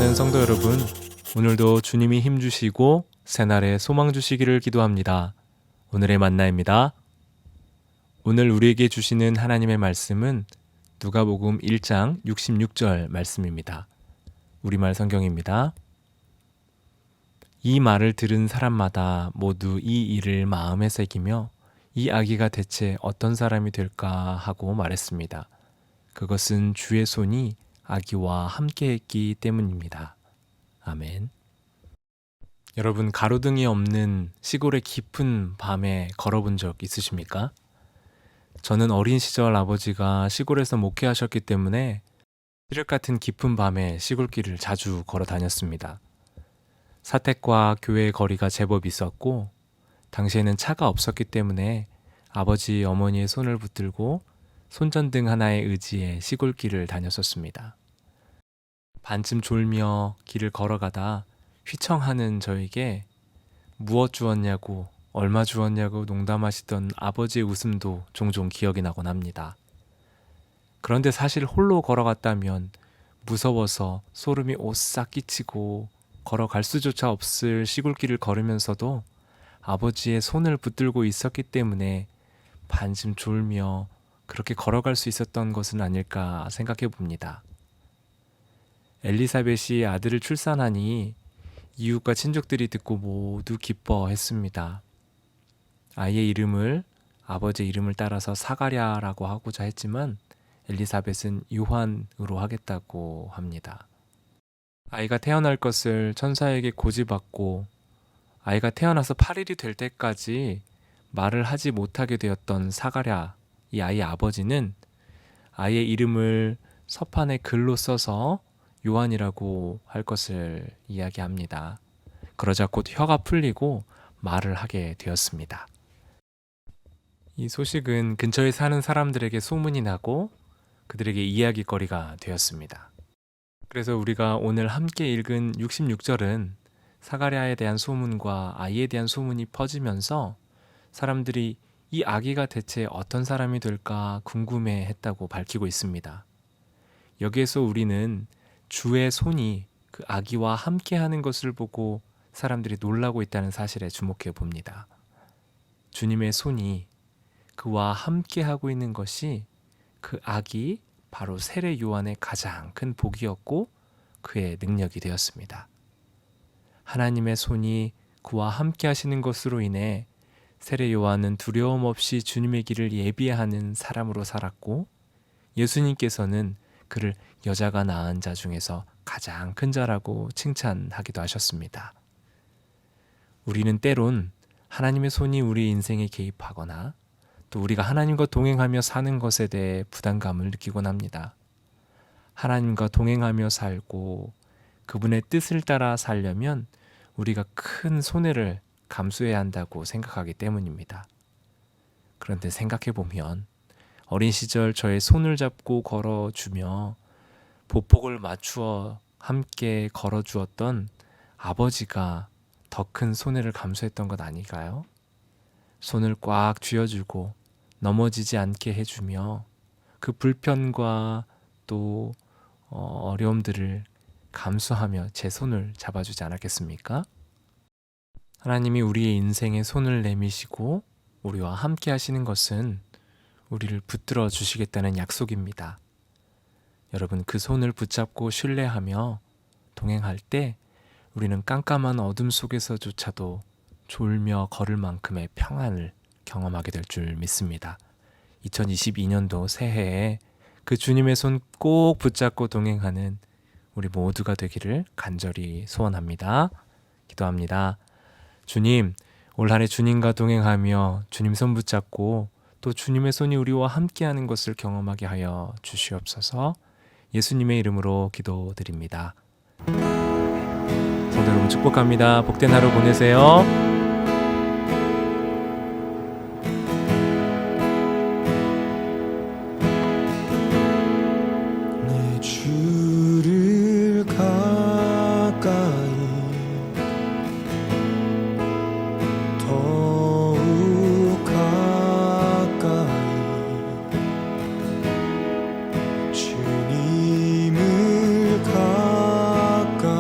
사랑하는 성도 여러분, 오늘도 주님이 힘주시고 새날에 소망 주시기를 기도합니다. 오늘의 만나입니다. 오늘 우리에게 주시는 하나님의 말씀은 누가복음 1장 66절 말씀입니다. 우리말 성경입니다. 이 말을 들은 사람마다 모두 이 일을 마음에 새기며 이 아기가 대체 어떤 사람이 될까 하고 말했습니다. 그것은 주의 손이 아기와 함께 했기 때문입니다. 아멘. 여러분, 가로등이 없는 시골의 깊은 밤에 걸어본 적 있으십니까? 저는 어린 시절 아버지가 시골에서 목회하셨기 때문에 시륵 같은 깊은 밤에 시골길을 자주 걸어 다녔습니다. 사택과 교회의 거리가 제법 있었고 당시에는 차가 없었기 때문에 아버지, 어머니의 손을 붙들고 손전등 하나에 의지해 시골길을 다녔었습니다. 반쯤 졸며 길을 걸어가다 휘청하는 저에게 무엇 주었냐고, 얼마 주었냐고 농담하시던 아버지의 웃음도 종종 기억이 나곤 합니다. 그런데 사실 홀로 걸어갔다면 무서워서 소름이 오싹 끼치고 걸어갈 수조차 없을 시골길을 걸으면서도 아버지의 손을 붙들고 있었기 때문에 반쯤 졸며 그렇게 걸어갈 수 있었던 것은 아닐까 생각해 봅니다. 엘리사벳이 아들을 출산하니 이웃과 친족들이 듣고 모두 기뻐했습니다. 아이의 이름을 아버지의 이름을 따라서 사가랴라고 하고자 했지만 엘리사벳은 요한으로 하겠다고 합니다. 아이가 태어날 것을 천사에게 고지받고 아이가 태어나서 8일이 될 때까지 말을 하지 못하게 되었던 사가랴, 이 아이의 아버지는 아이의 이름을 서판에 글로 써서 요한이라고 할 것을 이야기합니다. 그러자 곧 혀가 풀리고 말을 하게 되었습니다. 이 소식은 근처에 사는 사람들에게 소문이 나고 그들에게 이야기거리가 되었습니다. 그래서 우리가 오늘 함께 읽은 66절은 사가랴에 대한 소문과 아이에 대한 소문이 퍼지면서 사람들이 이 아기가 대체 어떤 사람이 될까 궁금해했다고 밝히고 있습니다. 여기에서 우리는 주의 손이 그 아기와 함께하는 것을 보고 사람들이 놀라고 있다는 사실에 주목해 봅니다. 주님의 손이 그와 함께하고 있는 것이 그 아기, 바로 세례 요한의 가장 큰 복이었고 그의 능력이 되었습니다. 하나님의 손이 그와 함께 하시는 것으로 인해 세례 요한은 두려움 없이 주님의 길을 예비하는 사람으로 살았고 예수님께서는 그를 여자가 낳은 자 중에서 가장 큰 자라고 칭찬하기도 하셨습니다. 우리는 때론 하나님의 손이 우리 인생에 개입하거나 또 우리가 하나님과 동행하며 사는 것에 대해 부담감을 느끼곤 합니다. 하나님과 동행하며 살고 그분의 뜻을 따라 살려면 우리가 큰 손해를 감수해야 한다고 생각하기 때문입니다. 그런데 생각해보면 어린 시절 저의 손을 잡고 걸어주며 보폭을 맞추어 함께 걸어주었던 아버지가 더 큰 손해를 감수했던 것 아닐까요? 손을 꽉 쥐어주고 넘어지지 않게 해주며 그 불편과 또 어려움들을 감수하며 제 손을 잡아주지 않았겠습니까? 하나님이 우리의 인생에 손을 내미시고 우리와 함께 하시는 것은 우리를 붙들어 주시겠다는 약속입니다. 여러분, 그 손을 붙잡고 신뢰하며 동행할 때 우리는 깜깜한 어둠 속에서조차도 졸며 걸을 만큼의 평안을 경험하게 될 줄 믿습니다. 2022년도 새해에 그 주님의 손 꼭 붙잡고 동행하는 우리 모두가 되기를 간절히 소원합니다. 기도합니다. 주님, 올 한해 주님과 동행하며 주님 손 붙잡고 또 주님의 손이 우리와 함께하는 것을 경험하게 하여 주시옵소서. 예수님의 이름으로 기도드립니다. 성도 여러분, 축복합니다. 복된 하루 보내세요. 내 주를 가까이 더욱 가까이 주님을 가까이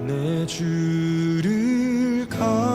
내 주를 가까이